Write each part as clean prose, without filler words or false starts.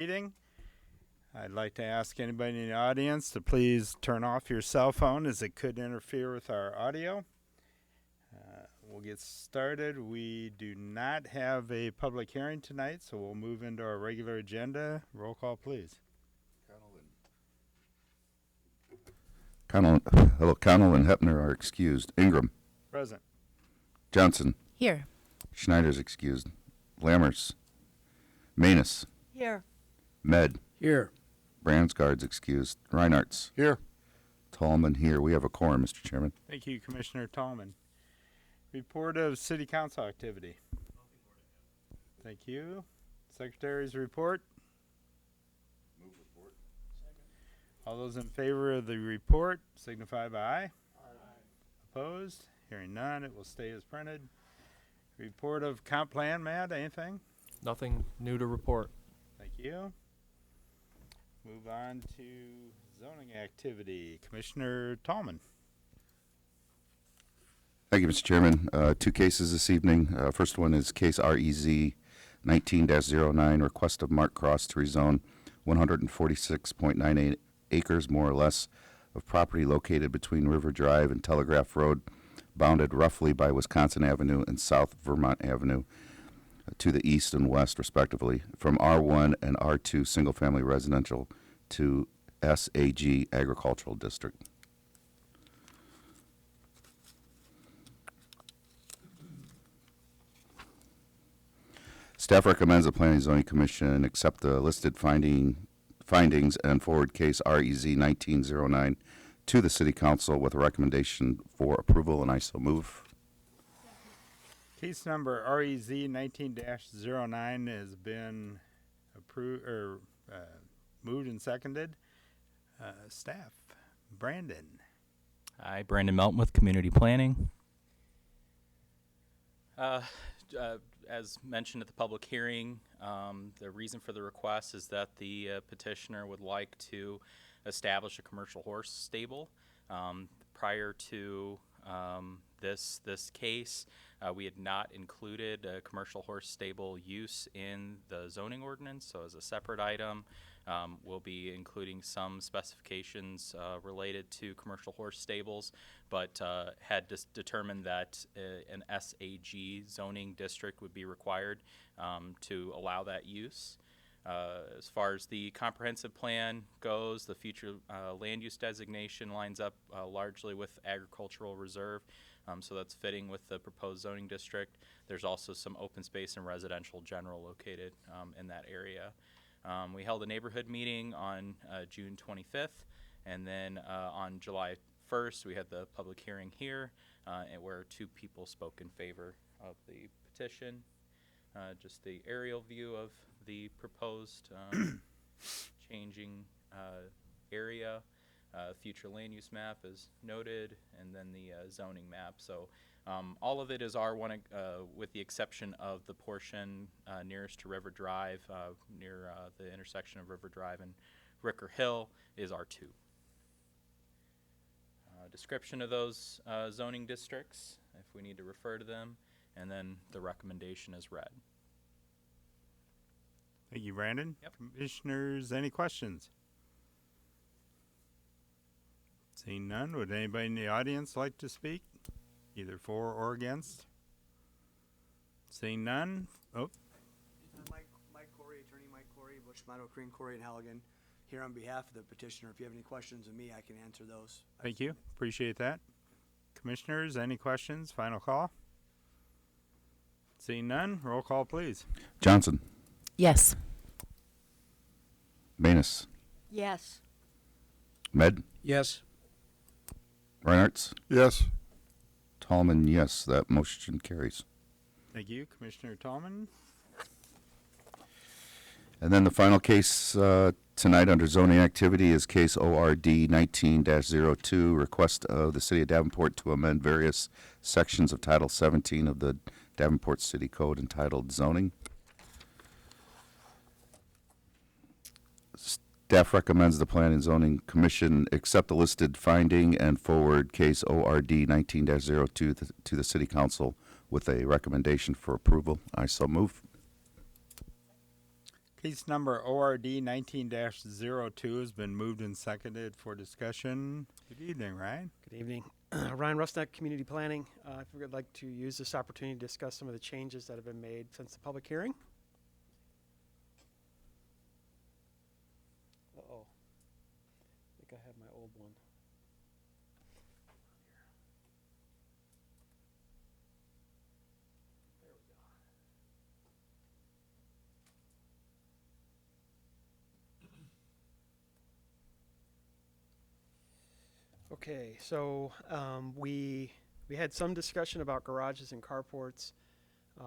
Meeting. I'd like to ask anybody in the audience to please turn off your cell phone as it could interfere with our audio. We'll get started. We do not have a public hearing tonight, so we'll move into our regular agenda. Roll call, please. Connell and Hepner are excused. Ingram. Present. Johnson. Here. Schneider's excused. Lammers. Manus. Here. Med. Here. Bransgard's excused. Reinhart's. Here. Tallman here. We have a quorum, Mr. Chairman. Thank you, Commissioner Tallman. Report of City Council activity. Thank you. Secretary's report. Move report. All those in favor of the report signify by aye. Opposed? Hearing none, it will stay as printed. Report of comp plan, Matt, anything? Nothing new to report. Thank you. Move on to zoning activity. Commissioner Tallman. Thank you, Mr. Chairman. Two cases this evening. First one is case REZ 19-09, request of Mark Cross to rezone 146.98 acres, more or less, of property located between River Drive and Telegraph Road, bounded roughly by Wisconsin Avenue and South Vermont Avenue to the east and west, respectively, from R1 and R2 single-family residential to SAG agricultural district. Staff recommends the Planning and Zoning Commission accept the listed findings and forward case REZ 1909 to the City Council with a recommendation for approval, and I so move. Case number REZ 19-09 has been approved or moved and seconded. Staff, Brandon. Hi, Brandon Melton with Community Planning. As mentioned at the public hearing, the reason for the request is that the petitioner would like to establish a commercial horse stable. Prior to this case, we had not included a commercial horse stable use in the zoning ordinance, so as a separate item, we'll be including some specifications related to commercial horse stables, but had determined that an SAG zoning district would be required to allow that use. As far as the comprehensive plan goes, the future land use designation lines up largely with agricultural reserve, so that's fitting with the proposed zoning district. There's also some open space and residential general located in that area. We held a neighborhood meeting on June 25th, and then on July 1st we had the public hearing here where two people spoke in favor of the petition. Just the aerial view of the proposed changing area, future land use map is noted, and then the zoning map. So all of it is R1 with the exception of the portion nearest to River Drive, near the intersection of River Drive and Ricker Hill is R2. Description of those zoning districts, if we need to refer to them, and then the recommendation is read. Thank you, Brandon. Yep. Commissioners, any questions? Seeing none, would anybody in the audience like to speak, either for or against? Seeing none, Mike Corey, attorney Mike Corey, Bush Meadow, Green Corey, and Halligan, here on behalf of the petitioner. If you have any questions of me, I can answer those. thank you. Appreciate that. Commissioners, any questions? Final call. Seeing none, roll call, please. Johnson. Yes. Manus. Yes. Med. Yes. Reinhart's. Yes. Tallman, yes. That motion carries. Thank you, Commissioner Tallman. And then the final case tonight under zoning activity is case ORD 19-02, request of the City of Davenport to amend various sections of Title 17 of the Davenport City Code entitled Zoning. Staff recommends the Planning and Zoning Commission accept the listed finding and forward case ORD 19-02 to the City Council with a recommendation for approval. I so move. Case number ORD 19-02 has been moved and seconded for discussion. Good evening, Ryan. Good evening. Ryan Rusnak, Community Planning. I figured I'd like to use this opportunity to discuss some of the changes that have been made since the public hearing. Uh-oh. I think I have my old one. There we go. Okay, so we had some discussion about garages and carports.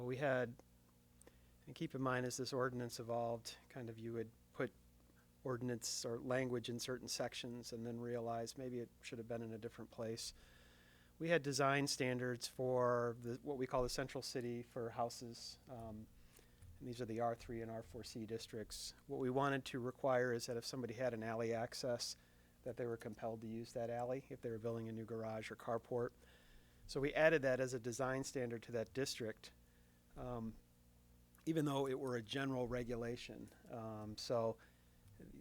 We had, and keep in mind as this ordinance evolved, kind of you would put ordinance or language in certain sections and then realize maybe it should have been in a different place. We had design standards for what we call the central city for houses. And these are the R3 and R4C districts. What we wanted to require is that if somebody had an alley access, that they were compelled to use that alley if they were building a new garage or carport. So we added that as a design standard to that district, even though it were a general regulation.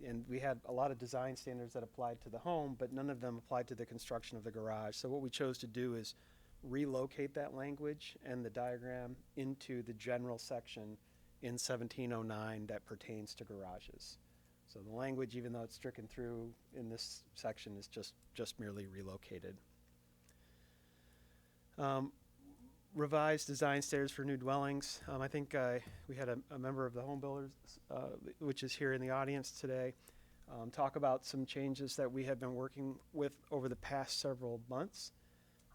And we had a lot of design standards that applied to the home, but none of them applied to the construction of the garage. So what we chose to do is relocate that language and the diagram into the general section in 1709 that pertains to garages. So the language, even though it's stricken through in this section, is just merely relocated. Revised design standards for new dwellings. I think we had a member of the home builders, which is here in the audience today, talk about some changes that we have been working with over the past several months.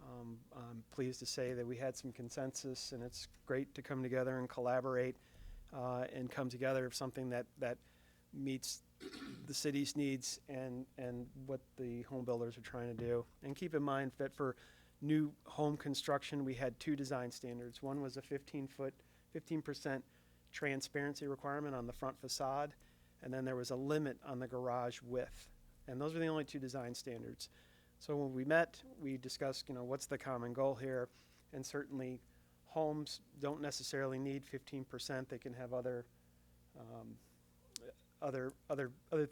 I'm pleased to say that we had some consensus, and it's great to come together and collaborate and come together of something that meets the city's needs and what the home builders are trying to do. And keep in mind that for new home construction, we had two design standards. One was a 15% transparency requirement on the front facade, and then there was a limit on the garage width. And those were the only two design standards. So when we met, we discussed, what's the common goal here? And certainly homes don't necessarily need 15%. They can have other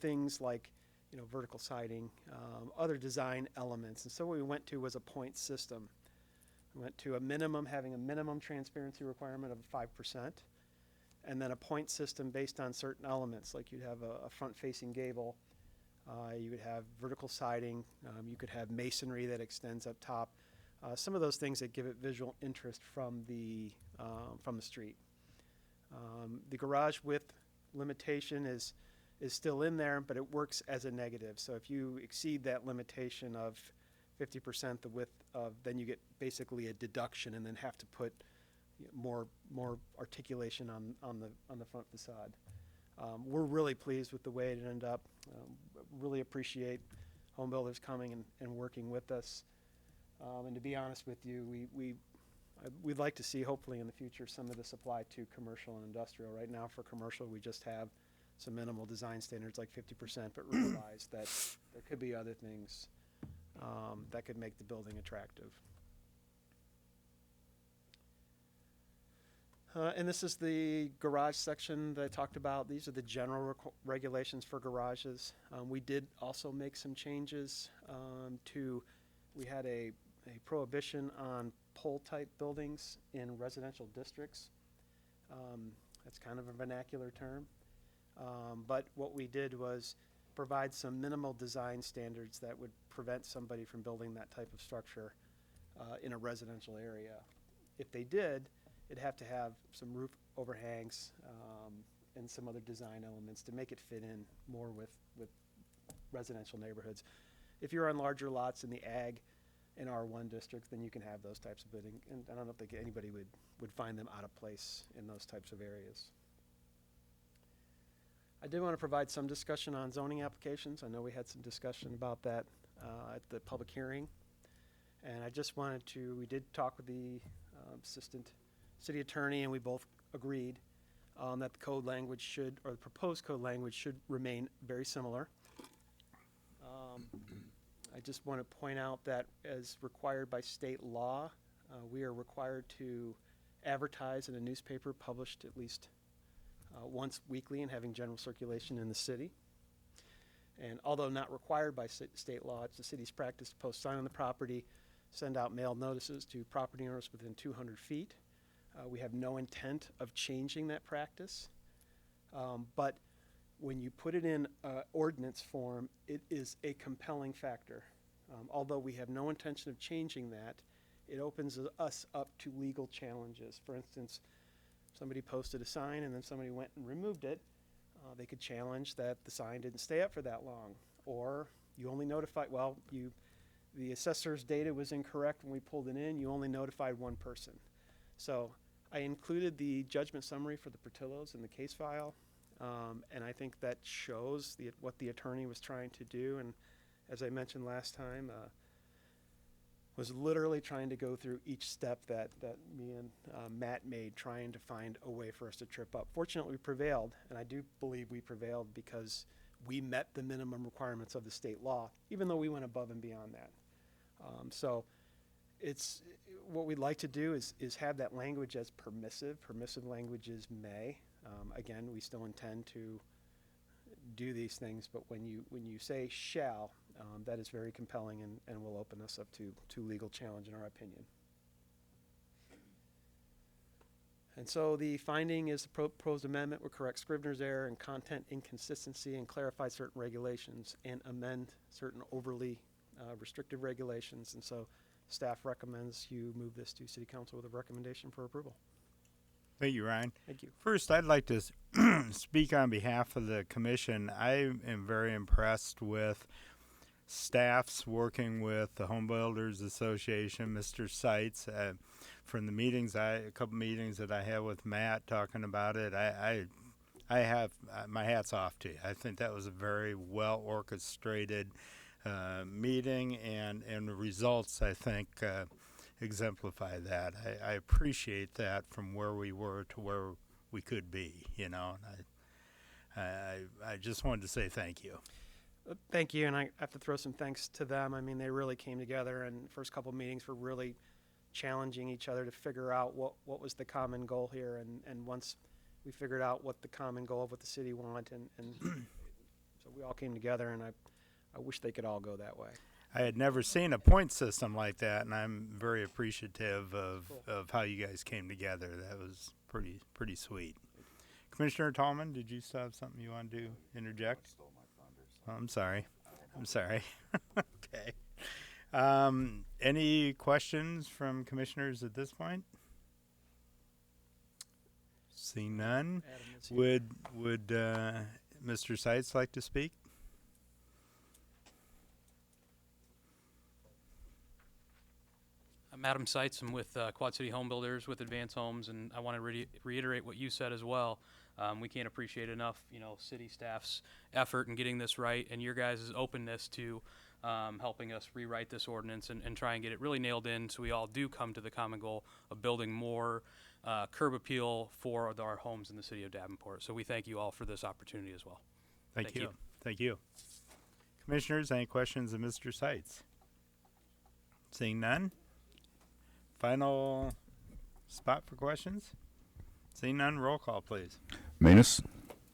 things like vertical siding, other design elements. And so what we went to was a point system. We went to having a minimum transparency requirement of 5%, and then a point system based on certain elements, like you'd have a front-facing gable, you would have vertical siding, you could have masonry that extends up top, some of those things that give it visual interest from the street. The garage width limitation is still in there, but it works as a negative. So if you exceed that limitation of 50% the width of, then you get basically a deduction and then have to put more articulation on the front facade. We're really pleased with the way it ended up. Really appreciate home builders coming and working with us. And to be honest with you, we'd like to see hopefully in the future some of this apply to commercial and industrial. Right now for commercial, we just have some minimal design standards like 50%, but realize that there could be other things that could make the building attractive. And this is the garage section that I talked about. These are the general regulations for garages. We did also make some changes we had a prohibition on pole-type buildings in residential districts. That's kind of a vernacular term. But what we did was provide some minimal design standards that would prevent somebody from building that type of structure in a residential area. If they did, it'd have to have some roof overhangs and some other design elements to make it fit in more with residential neighborhoods. If you're on larger lots in the ag and R1 districts, then you can have those types of building. And I don't think anybody would find them out of place in those types of areas. I did want to provide some discussion on zoning applications. I know we had some discussion about that at the public hearing. And I just wanted we did talk with the assistant city attorney, and we both agreed that the code language the proposed code language should remain very similar. I just want to point out that as required by state law, we are required to advertise in a newspaper published at least once weekly and having general circulation in the city. And although not required by state law, it's the city's practice to post sign on the property, send out mail notices to property owners within 200 feet. We have no intent of changing that practice. But when you put it in ordinance form, it is a compelling factor. Although we have no intention of changing that, it opens us up to legal challenges. For instance, somebody posted a sign and then somebody went and removed it. They could challenge that the sign didn't stay up for that long. Or you only notified, the assessor's data was incorrect when we pulled it in, you only notified one person. So I included the judgment summary for the Portillos in the case file, and I think that shows what the attorney was trying to do. And as I mentioned last time, was literally trying to go through each step that me and Matt made, trying to find a way for us to trip up. Fortunately, we prevailed, and I do believe we prevailed because we met the minimum requirements of the state law, even though we went above and beyond that. So it's what we'd like to do is have that language as permissive. Permissive language is may. Again, we still intend to do these things, but when you say shall, that is very compelling and will open us up to legal challenge in our opinion. And so the finding is the proposed amendment would correct Scrivener's error and content inconsistency and clarify certain regulations and amend certain overly restrictive regulations. And so staff recommends you move this to City Council with a recommendation for approval. Thank you, Ryan. Thank you. First, I'd like to speak on behalf of the commission. I am very impressed with staffs working with the Home Builders Association, Mr. Seitz. From the meetings, a couple meetings that I had with Matt talking about it, I have my hat's off to you. I think that was a very well orchestrated meeting, and the results, I think, exemplify that. I appreciate that from where we were to where we could be, you know. And I just wanted to say thank you. Thank you, and I have to throw some thanks to them. I mean, they really came together, and the first couple of meetings were really challenging each other to figure out what was the common goal here. And once we figured out what the common goal of what the city wanted, and so we all came together, and I wish they could all go that way. I had never seen a point system like that, and I'm very appreciative of how you guys came together. That was pretty sweet. Commissioner Tallman, did you still have something you wanted to interject? Oh, I'm sorry. Okay. Any questions from commissioners at this point? Seeing none, Adam is here. would Mr. Seitz like to speak? I'm Adam Seitz. I'm with Quad City Home Builders with Advance Homes, and I want to reiterate what you said as well. We can't appreciate enough, city staff's effort in getting this right, and your guys' openness to helping us rewrite this ordinance and try and get it really nailed in, so we all do come to the common goal of building more curb appeal for our homes in the city of Davenport. So we thank you all for this opportunity as well. Thank Thank you. you. Thank you. Commissioners, any questions of Mr. Seitz? Seeing none. Final spot for questions? Seeing none, roll call, please. Manus,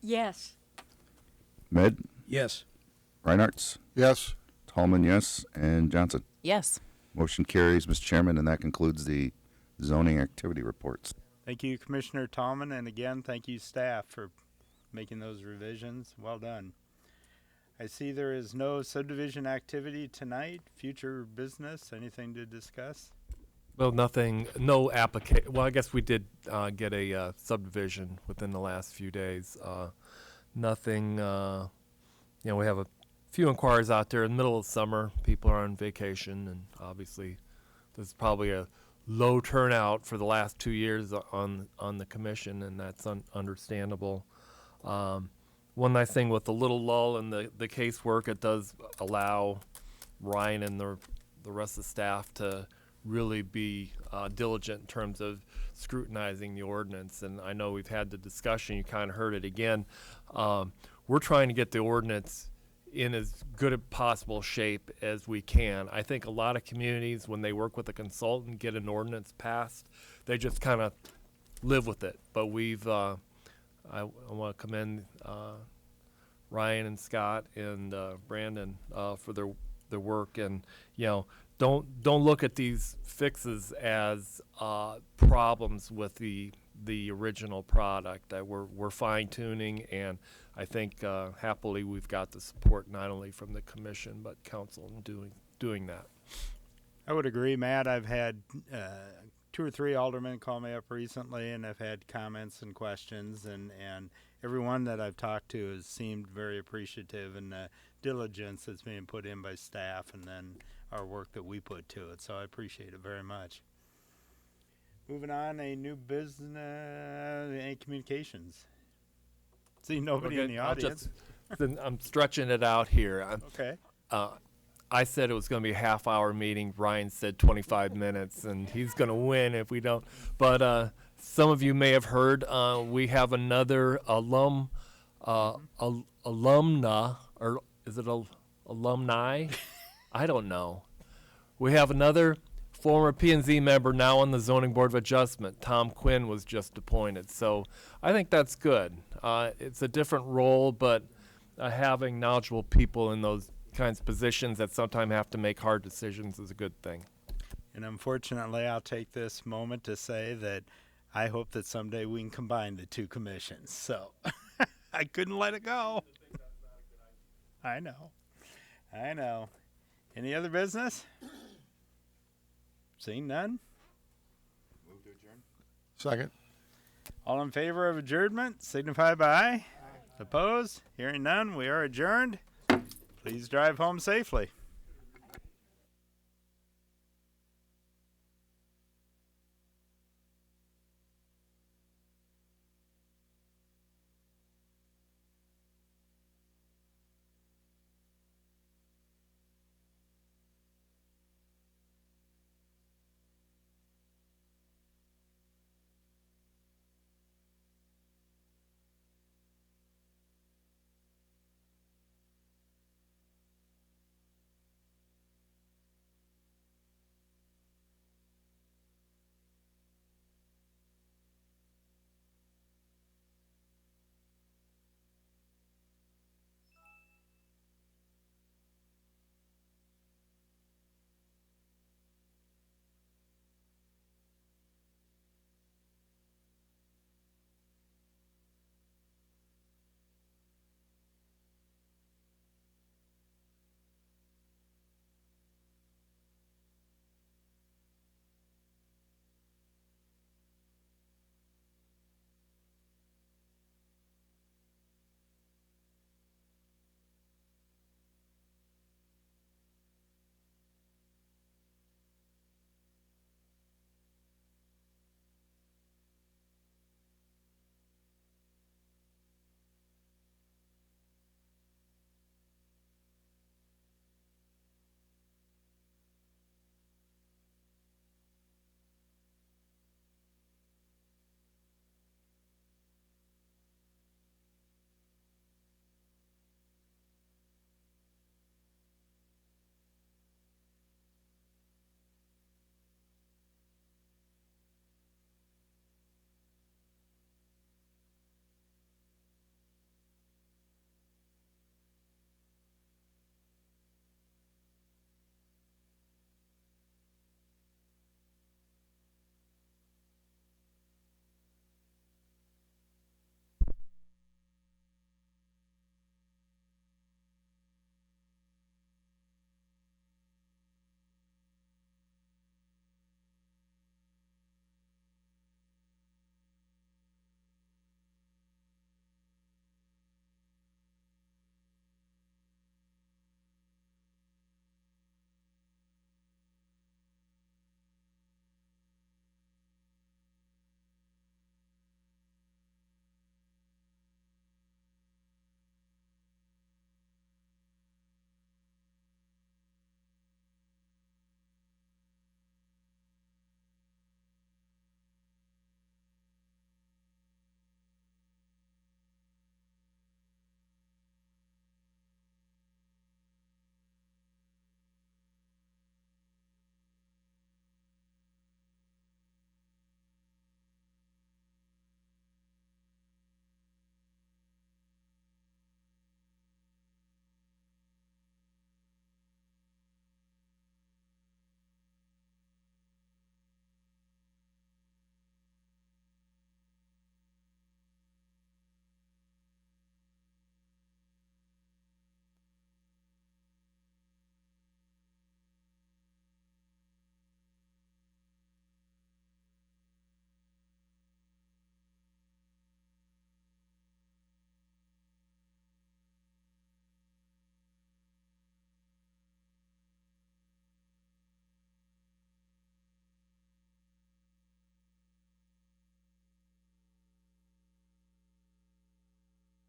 Yes. Med, Yes. Reinhardt, Yes. Tallman, yes, and Johnson. Yes. Motion carries, Mr. Chairman, and that concludes the zoning activity reports. Thank you, Commissioner Tallman, and again, thank you, staff, for making those revisions. Well done. I see there is no subdivision activity tonight. Future business, anything to discuss? Well, nothing, no application. Well, I guess we did get a subdivision within the last few days. Nothing, we have a few inquiries out there in the middle of summer. People are on vacation, and obviously there's probably a low turnout for the last 2 years on the commission, and that's understandable. One nice thing with the little lull in the casework, it does allow Ryan and the rest of the staff to really be diligent in terms of scrutinizing the ordinance. And I know we've had the discussion, you kind of heard it again. We're trying to get the ordinance in as good a possible shape as we can. I think a lot of communities, when they work with a consultant, get an ordinance passed, they just kind of live with it. But we've I want to commend Ryan and Scott and Brandon for their work, and don't look at these fixes as problems with the original product. We're fine tuning, and I think happily we've got the support not only from the commission but council in doing that. I would agree, Matt. I've had 2 or 3 aldermen call me up recently, and I've had comments and questions, and everyone that I've talked to has seemed very appreciative and the diligence that's being put in by staff, and then our work that we put to it. So I appreciate it very much. Moving on, a new business, any communications? See nobody in the audience. I'm stretching it out here. Okay. I said it was going to be a half-hour meeting. Ryan said 25 minutes, and he's going to win if we don't. But some of you may have heard we have another alumna, or is it alumni? I don't know. We have another former P&Z member now on the Zoning Board of Adjustment. Tom Quinn was just appointed. So I think that's good. It's a different role, but having knowledgeable people in those kinds of positions that sometimes have to make hard decisions is a good thing. And unfortunately, I'll take this moment to say that I hope that someday we can combine the 2 commissions. So I couldn't let it go. I know. Any other business? Seeing none? Move to adjourn. Second. All in favor of adjournment, signify by aye. Opposed? Hearing none, we are adjourned. Please drive home safely.